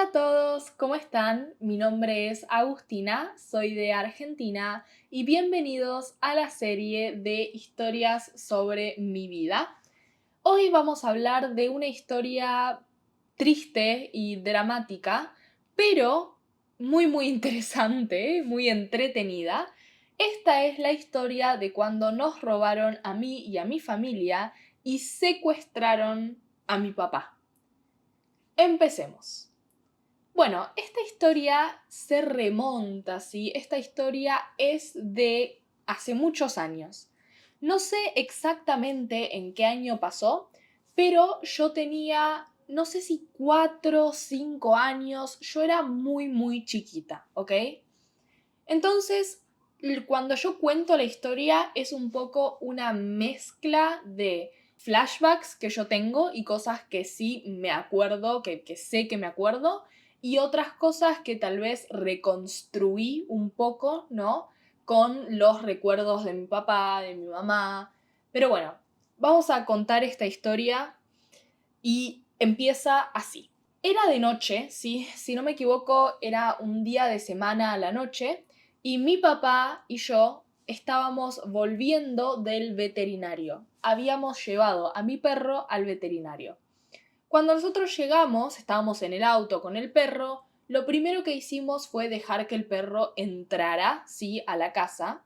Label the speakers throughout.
Speaker 1: Hola a todos, ¿cómo están? Mi nombre es Agustina, soy de Argentina y bienvenidos a la serie de historias sobre mi vida. Hoy vamos a hablar de una historia triste y dramática, pero muy interesante, muy entretenida. Esta es la historia de cuando nos robaron a mí y a mi familia y secuestraron a mi papá. Empecemos. Bueno, esta historia se remonta, ¿sí? Esta historia es de hace muchos años. No sé exactamente en qué año pasó, pero yo tenía, no sé si 4 o 5 años, yo era muy chiquita, ¿ok? Entonces, cuando yo cuento la historia es un poco una mezcla de flashbacks que yo tengo y cosas que sí me acuerdo, que sé que me acuerdo, y otras cosas que tal vez reconstruí un poco, ¿no? Con los recuerdos de mi papá, de mi mamá. Pero bueno, vamos a contar esta historia y empieza así. Era de noche, ¿sí? Si no me equivoco, era un día de semana a la noche y mi papá y yo estábamos volviendo del veterinario. Habíamos llevado a mi perro al veterinario. Cuando nosotros llegamos, estábamos en el auto con el perro, lo primero que hicimos fue dejar que el perro entrara, ¿sí? A la casa.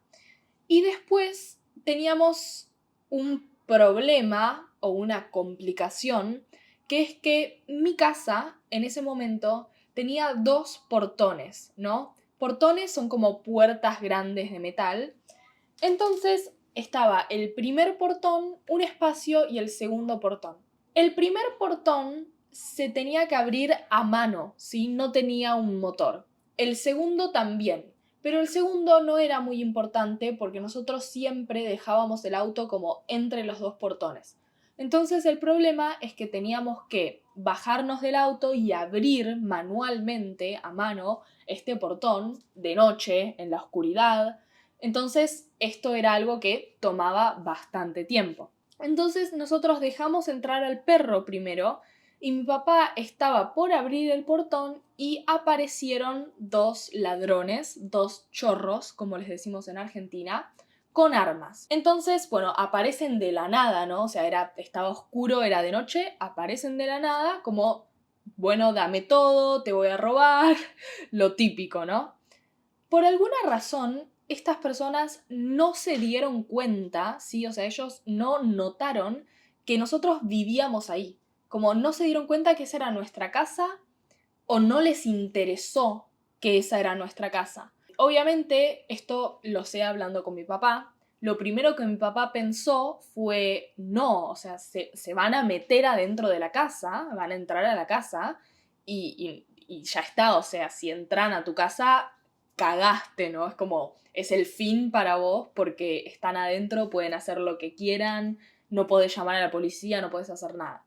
Speaker 1: Y después teníamos un problema o una complicación, que es que mi casa en ese momento tenía dos portones, ¿no? Portones son como puertas grandes de metal. Entonces estaba el primer portón, un espacio y el segundo portón. El primer portón se tenía que abrir a mano, ¿sí? No tenía un motor. El segundo también, pero el segundo no era muy importante porque nosotros siempre dejábamos el auto como entre los dos portones. Entonces el problema es que teníamos que bajarnos del auto y abrir manualmente a mano este portón de noche, en la oscuridad. Entonces esto era algo que tomaba bastante tiempo. Entonces nosotros dejamos entrar al perro primero y mi papá estaba por abrir el portón y aparecieron dos ladrones, dos chorros, como les decimos en Argentina, con armas. Entonces, bueno, aparecen de la nada, ¿no? O sea, estaba oscuro, era de noche, aparecen de la nada como, bueno, dame todo, te voy a robar, lo típico, ¿no? Por alguna razón, estas personas no se dieron cuenta, ¿sí? O sea, ellos no notaron que nosotros vivíamos ahí. Como no se dieron cuenta que esa era nuestra casa o no les interesó que esa era nuestra casa. Obviamente, esto lo sé hablando con mi papá. Lo primero que mi papá pensó fue, no, o sea, se van a meter adentro de la casa, van a entrar a la casa y ya está, o sea, si entran a tu casa, cagaste, ¿no? Es como, es el fin para vos porque están adentro, pueden hacer lo que quieran, no podés llamar a la policía, no podés hacer nada.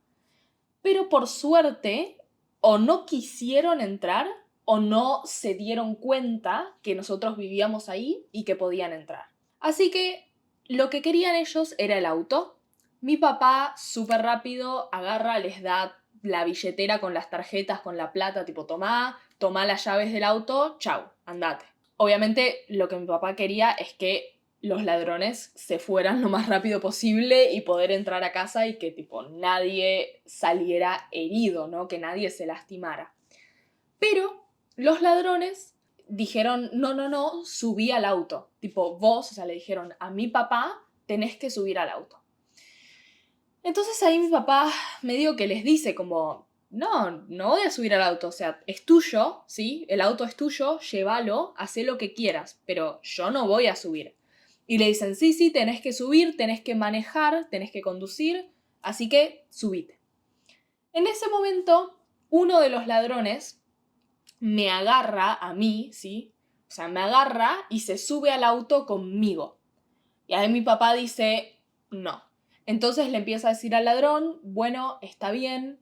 Speaker 1: Pero por suerte, o no quisieron entrar o no se dieron cuenta que nosotros vivíamos ahí y que podían entrar. Así que lo que querían ellos era el auto. Mi papá, súper rápido, agarra, les da la billetera con las tarjetas, con la plata, tipo, tomá las llaves del auto, chau, andate. Obviamente lo que mi papá quería es que los ladrones se fueran lo más rápido posible y poder entrar a casa y que tipo nadie saliera herido, ¿no? Que nadie se lastimara. Pero los ladrones dijeron, no, subí al auto. Tipo, vos, o sea, le dijeron a mi papá, tenés que subir al auto. Entonces ahí mi papá medio que les dice como, no voy a subir al auto, o sea, es tuyo, ¿sí? El auto es tuyo, llévalo, haz lo que quieras, pero yo no voy a subir. Y le dicen, sí, tenés que subir, tenés que manejar, tenés que conducir, así que subite. En ese momento, uno de los ladrones me agarra a mí, ¿sí? O sea, me agarra y se sube al auto conmigo. Y ahí mi papá dice, no. Entonces le empieza a decir al ladrón, bueno, está bien,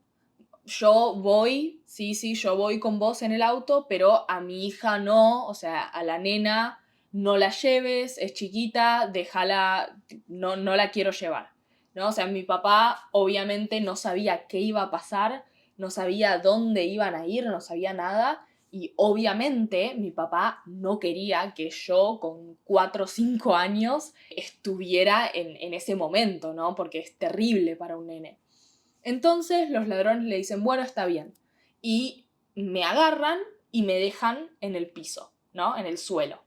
Speaker 1: yo voy, sí, yo voy con vos en el auto, pero a mi hija no, o sea, a la nena no la lleves, es chiquita, déjala, no la quiero llevar, ¿no? O sea, mi papá obviamente no sabía qué iba a pasar, no sabía dónde iban a ir, no sabía nada. Y obviamente mi papá no quería que yo con 4 o 5 años estuviera en ese momento, ¿no? Porque es terrible para un nene. Entonces los ladrones le dicen, bueno, está bien. Y me agarran y me dejan en el piso, ¿no? En el suelo.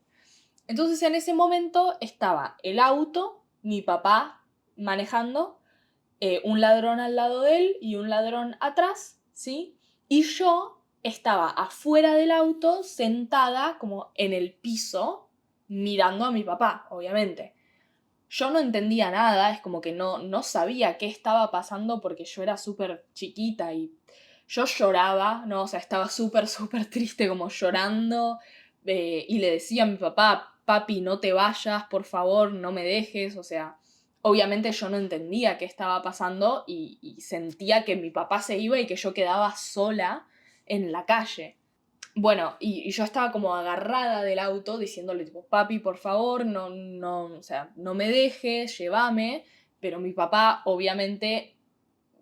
Speaker 1: Entonces en ese momento estaba el auto, mi papá manejando, un ladrón al lado de él y un ladrón atrás, ¿sí? Y yo estaba afuera del auto, sentada como en el piso, mirando a mi papá, obviamente. Yo no entendía nada, es como que no sabía qué estaba pasando porque yo era súper chiquita y yo lloraba, ¿no? O sea, estaba súper triste, como llorando, y le decía a mi papá, papi, no te vayas, por favor, no me dejes, o sea, obviamente yo no entendía qué estaba pasando y sentía que mi papá se iba y que yo quedaba sola en la calle. Bueno, y yo estaba como agarrada del auto diciéndole tipo, papi, por favor, o sea, no me dejes, llévame, pero mi papá obviamente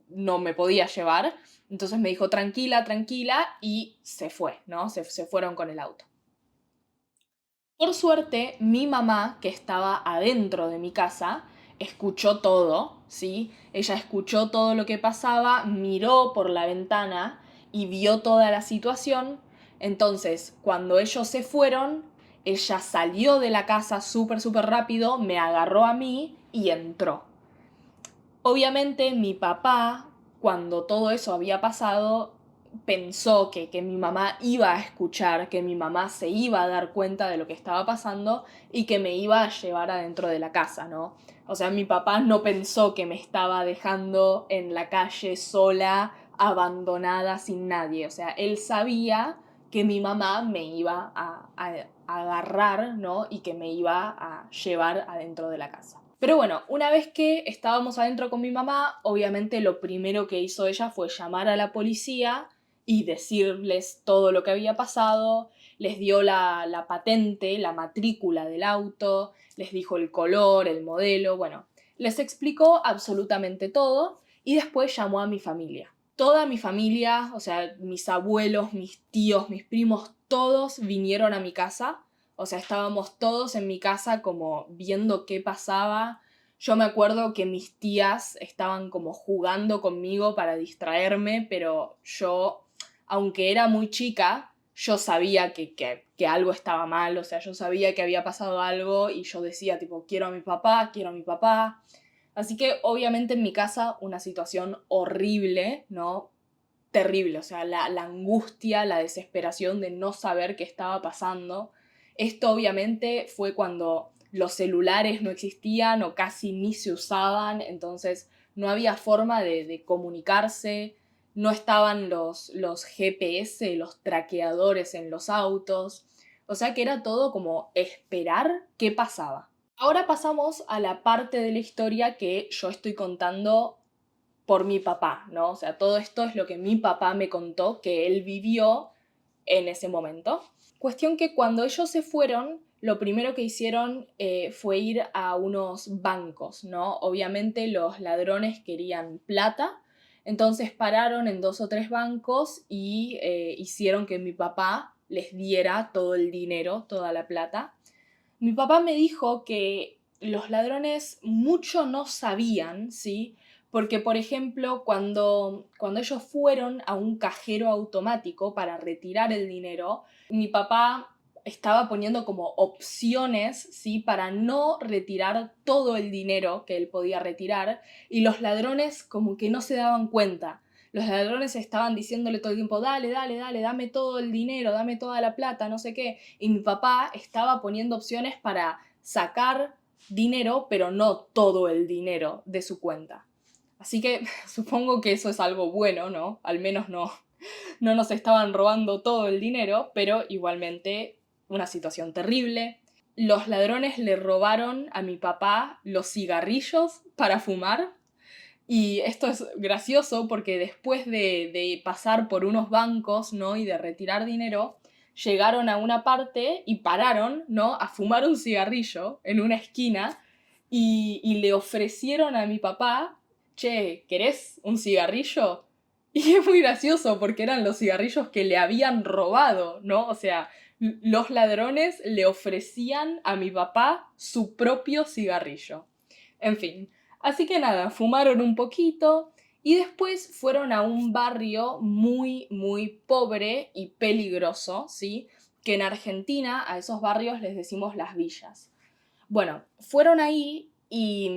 Speaker 1: no me podía llevar, entonces me dijo, tranquila, tranquila, y se fue, ¿no? Se fueron con el auto. Por suerte, mi mamá, que estaba adentro de mi casa, escuchó todo, ¿sí? Ella escuchó todo lo que pasaba, miró por la ventana y vio toda la situación. Entonces, cuando ellos se fueron, ella salió de la casa súper rápido, me agarró a mí y entró. Obviamente mi papá, cuando todo eso había pasado, pensó que mi mamá iba a escuchar, que mi mamá se iba a dar cuenta de lo que estaba pasando y que me iba a llevar adentro de la casa, ¿no? O sea, mi papá no pensó que me estaba dejando en la calle sola, abandonada, sin nadie. O sea, él sabía que mi mamá me iba a agarrar, ¿no? Y que me iba a llevar adentro de la casa. Pero bueno, una vez que estábamos adentro con mi mamá, obviamente lo primero que hizo ella fue llamar a la policía y decirles todo lo que había pasado, les dio la patente, la matrícula del auto, les dijo el color, el modelo, bueno, les explicó absolutamente todo y después llamó a mi familia. Toda mi familia, o sea, mis abuelos, mis tíos, mis primos, todos vinieron a mi casa. O sea, estábamos todos en mi casa como viendo qué pasaba. Yo me acuerdo que mis tías estaban como jugando conmigo para distraerme, pero yo, aunque era muy chica, yo sabía que algo estaba mal, o sea, yo sabía que había pasado algo y yo decía tipo, quiero a mi papá, quiero a mi papá. Así que obviamente en mi casa una situación horrible, ¿no? Terrible, o sea, la angustia, la desesperación de no saber qué estaba pasando. Esto obviamente fue cuando los celulares no existían o casi ni se usaban, entonces no había forma de comunicarse, no estaban los GPS, los traqueadores en los autos, o sea que era todo como esperar qué pasaba. Ahora pasamos a la parte de la historia que yo estoy contando por mi papá, ¿no? O sea, todo esto es lo que mi papá me contó que él vivió en ese momento. Cuestión que cuando ellos se fueron, lo primero que hicieron fue ir a unos bancos, ¿no? Obviamente los ladrones querían plata, entonces pararon en 2 o 3 bancos y hicieron que mi papá les diera todo el dinero, toda la plata. Mi papá me dijo que los ladrones mucho no sabían, ¿sí? Porque, por ejemplo, cuando ellos fueron a un cajero automático para retirar el dinero, mi papá estaba poniendo como opciones, ¿sí? Para no retirar todo el dinero que él podía retirar y los ladrones como que no se daban cuenta. Los ladrones estaban diciéndole todo el tiempo, dale, dame todo el dinero, dame toda la plata, no sé qué. Y mi papá estaba poniendo opciones para sacar dinero, pero no todo el dinero de su cuenta. Así que supongo que eso es algo bueno, ¿no? Al menos no nos estaban robando todo el dinero, pero igualmente una situación terrible. Los ladrones le robaron a mi papá los cigarrillos para fumar. Y esto es gracioso porque después de pasar por unos bancos, ¿no? Y de retirar dinero, llegaron a una parte y pararon, ¿no? A fumar un cigarrillo en una esquina y le ofrecieron a mi papá, che, ¿querés un cigarrillo? Y es muy gracioso porque eran los cigarrillos que le habían robado, ¿no? O sea, los ladrones le ofrecían a mi papá su propio cigarrillo. En fin, así que nada, fumaron un poquito y después fueron a un barrio muy, muy pobre y peligroso, ¿sí? Que en Argentina a esos barrios les decimos las villas. Bueno, fueron ahí y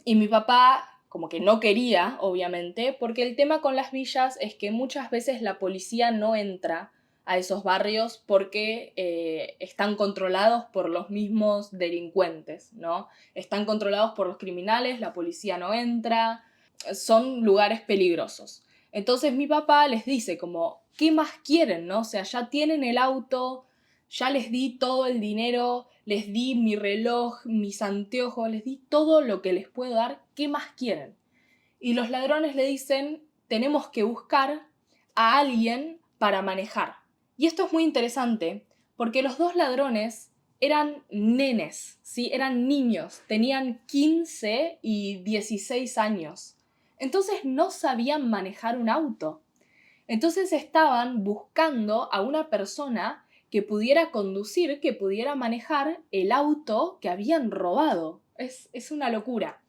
Speaker 1: mi papá como que no quería, obviamente, porque el tema con las villas es que muchas veces la policía no entra a esos barrios porque están controlados por los mismos delincuentes, ¿no? Están controlados por los criminales, la policía no entra, son lugares peligrosos. Entonces mi papá les dice como, ¿qué más quieren, no? O sea, ya tienen el auto, ya les di todo el dinero, les di mi reloj, mis anteojos, les di todo lo que les puedo dar, ¿qué más quieren? Y los ladrones le dicen, tenemos que buscar a alguien para manejar. Y esto es muy interesante porque los dos ladrones eran nenes, ¿sí? Eran niños, tenían 15 y 16 años. Entonces no sabían manejar un auto. Entonces estaban buscando a una persona que pudiera conducir, que pudiera manejar el auto que habían robado. Es una locura.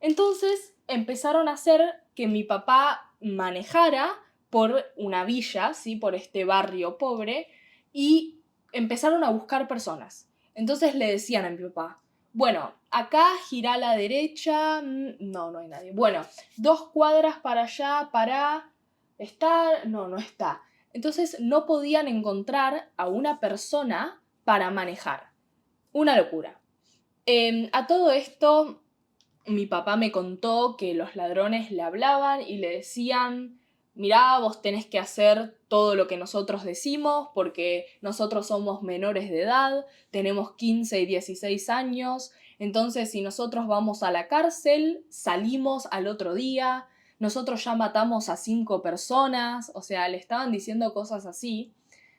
Speaker 1: Entonces empezaron a hacer que mi papá manejara por una villa, ¿sí? Por este barrio pobre, y empezaron a buscar personas. Entonces le decían a mi papá, bueno, acá gira a la derecha, no, no hay nadie. Bueno, 2 cuadras para allá, para... ¿Está? No, no está. Entonces no podían encontrar a una persona para manejar. Una locura. A todo esto, mi papá me contó que los ladrones le hablaban y le decían, mirá, vos tenés que hacer todo lo que nosotros decimos porque nosotros somos menores de edad, tenemos 15 y 16 años, entonces si nosotros vamos a la cárcel, salimos al otro día, nosotros ya matamos a 5 personas, o sea, le estaban diciendo cosas así.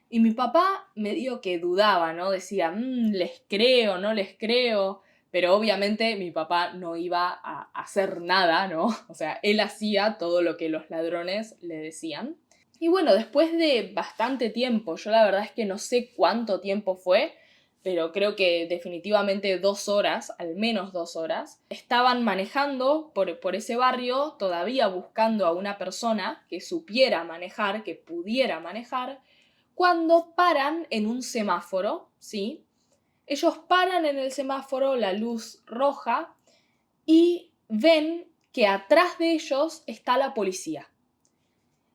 Speaker 1: Y mi papá medio que dudaba, ¿no? Decía, les creo, no les creo. Pero obviamente mi papá no iba a hacer nada, ¿no? O sea, él hacía todo lo que los ladrones le decían. Y bueno, después de bastante tiempo, yo la verdad es que no sé cuánto tiempo fue, pero creo que definitivamente 2 horas, al menos 2 horas, estaban manejando por ese barrio, todavía buscando a una persona que supiera manejar, que pudiera manejar, cuando paran en un semáforo, ¿sí? Ellos paran en el semáforo, la luz roja, y ven que atrás de ellos está la policía.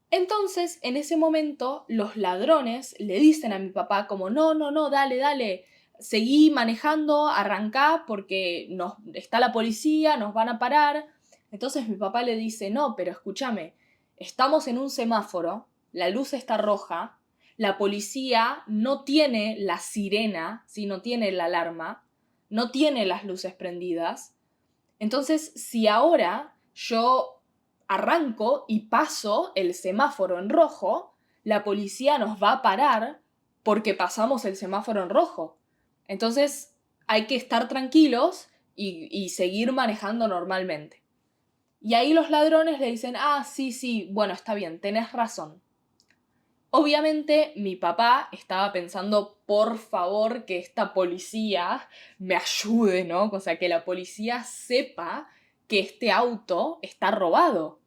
Speaker 1: Entonces, en ese momento, los ladrones le dicen a mi papá como, no, no, no, dale, dale, seguí manejando, arrancá porque está la policía, nos van a parar. Entonces mi papá le dice, no, pero escúchame, estamos en un semáforo, la luz está roja, la policía no tiene la sirena, ¿sí? No tiene la alarma, no tiene las luces prendidas. Entonces, si ahora yo arranco y paso el semáforo en rojo, la policía nos va a parar porque pasamos el semáforo en rojo. Entonces, hay que estar tranquilos y seguir manejando normalmente. Y ahí los ladrones le dicen, ah, sí, sí, bueno, está bien, tenés razón. Obviamente mi papá estaba pensando, por favor, que esta policía me ayude, ¿no? O sea, que la policía sepa que este auto está robado.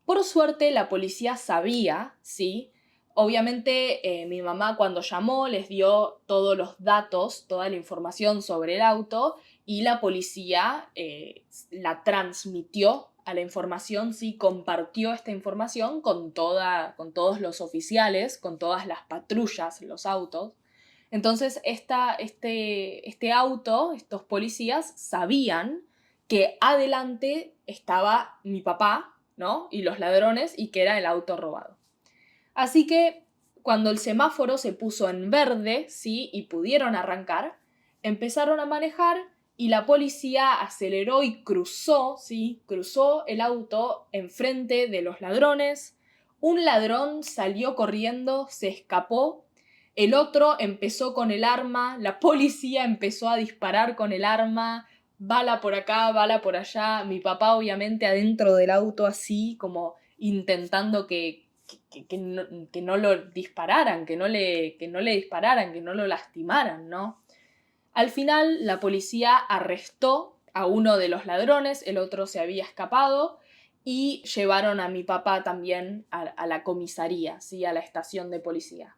Speaker 1: Por suerte, la policía sabía, ¿sí? Obviamente, mi mamá cuando llamó les dio todos los datos, toda la información sobre el auto y la policía la transmitió a la información, sí, compartió esta información con todos los oficiales, con todas las patrullas, los autos. Entonces, este auto, estos policías sabían que adelante estaba mi papá, ¿no? Y los ladrones y que era el auto robado. Así que cuando el semáforo se puso en verde, ¿sí? Y pudieron arrancar, empezaron a manejar y la policía aceleró y cruzó, ¿sí? Cruzó el auto enfrente de los ladrones. Un ladrón salió corriendo, se escapó. El otro empezó con el arma, la policía empezó a disparar con el arma, bala por acá, bala por allá. Mi papá obviamente adentro del auto así como intentando que no lo dispararan, que no le dispararan, que no lo lastimaran, ¿no? Al final, la policía arrestó a uno de los ladrones, el otro se había escapado, y llevaron a mi papá también a la comisaría, ¿sí? A la estación de policía.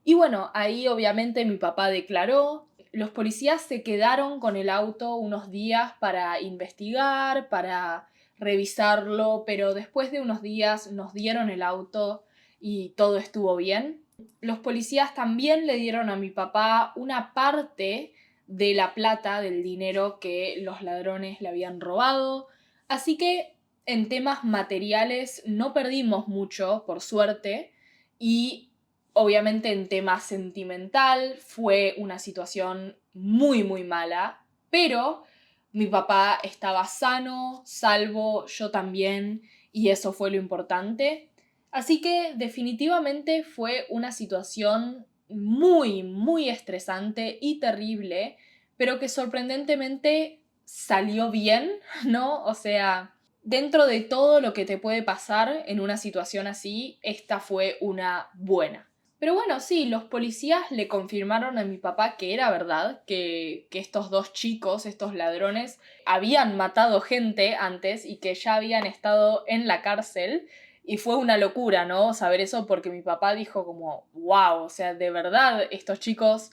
Speaker 1: Y bueno, ahí obviamente mi papá declaró. Los policías se quedaron con el auto unos días para investigar, para revisarlo, pero después de unos días nos dieron el auto y todo estuvo bien. Los policías también le dieron a mi papá una parte de la plata, del dinero que los ladrones le habían robado. Así que en temas materiales no perdimos mucho, por suerte, y obviamente en tema sentimental fue una situación muy muy mala, pero mi papá estaba sano, salvo, yo también, y eso fue lo importante. Así que definitivamente fue una situación muy muy estresante y terrible, pero que sorprendentemente salió bien, ¿no? O sea, dentro de todo lo que te puede pasar en una situación así, esta fue una buena. Pero bueno, sí, los policías le confirmaron a mi papá que era verdad, que estos dos chicos, estos ladrones, habían matado gente antes y que ya habían estado en la cárcel. Y fue una locura, ¿no? Saber eso porque mi papá dijo como, wow, o sea, de verdad estos chicos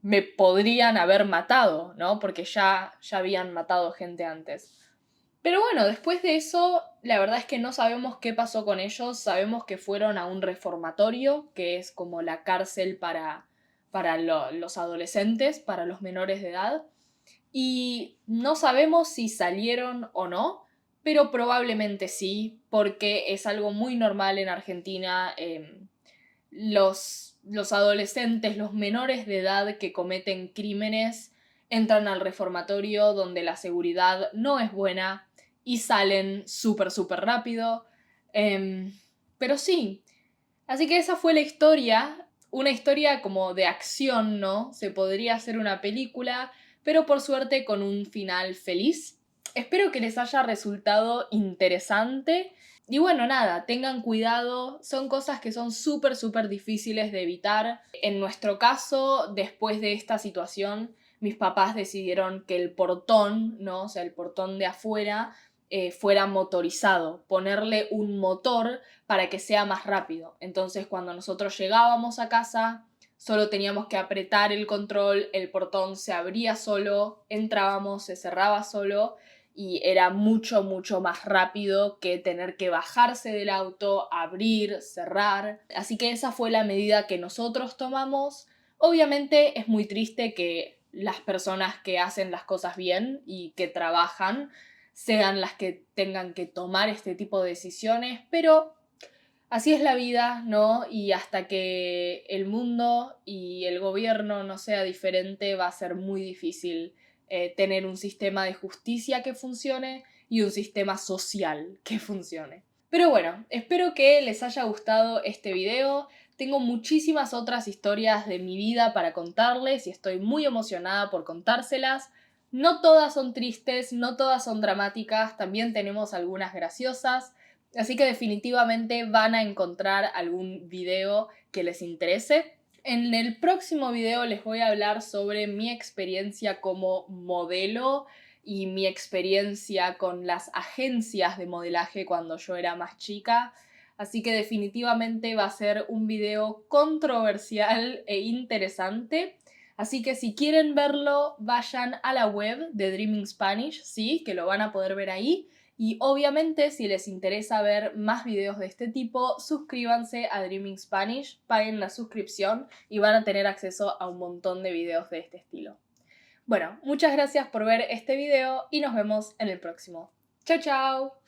Speaker 1: me podrían haber matado, ¿no? Porque ya habían matado gente antes. Pero bueno, después de eso, la verdad es que no sabemos qué pasó con ellos. Sabemos que fueron a un reformatorio, que es como la cárcel para los adolescentes, para los menores de edad. Y no sabemos si salieron o no, pero probablemente sí, porque es algo muy normal en Argentina. Los adolescentes, los menores de edad que cometen crímenes, entran al reformatorio donde la seguridad no es buena y salen súper, súper rápido. Pero sí, así que esa fue la historia, una historia como de acción, ¿no? Se podría hacer una película, pero por suerte con un final feliz. Espero que les haya resultado interesante. Y bueno, nada, tengan cuidado, son cosas que son súper, súper difíciles de evitar. En nuestro caso, después de esta situación, mis papás decidieron que el portón, ¿no? O sea, el portón de afuera fuera motorizado, ponerle un motor para que sea más rápido. Entonces, cuando nosotros llegábamos a casa, solo teníamos que apretar el control, el portón se abría solo, entrábamos, se cerraba solo y era mucho, mucho más rápido que tener que bajarse del auto, abrir, cerrar. Así que esa fue la medida que nosotros tomamos. Obviamente es muy triste que las personas que hacen las cosas bien y que trabajan sean las que tengan que tomar este tipo de decisiones, pero así es la vida, ¿no? Y hasta que el mundo y el gobierno no sea diferente, va a ser muy difícil tener un sistema de justicia que funcione y un sistema social que funcione. Pero bueno, espero que les haya gustado este video. Tengo muchísimas otras historias de mi vida para contarles y estoy muy emocionada por contárselas. No todas son tristes, no todas son dramáticas, también tenemos algunas graciosas. Así que definitivamente van a encontrar algún video que les interese. En el próximo video les voy a hablar sobre mi experiencia como modelo y mi experiencia con las agencias de modelaje cuando yo era más chica. Así que definitivamente va a ser un video controversial e interesante. Así que si quieren verlo, vayan a la web de Dreaming Spanish, sí, que lo van a poder ver ahí. Y obviamente, si les interesa ver más videos de este tipo, suscríbanse a Dreaming Spanish, paguen la suscripción y van a tener acceso a un montón de videos de este estilo. Bueno, muchas gracias por ver este video y nos vemos en el próximo. ¡Chao, chao!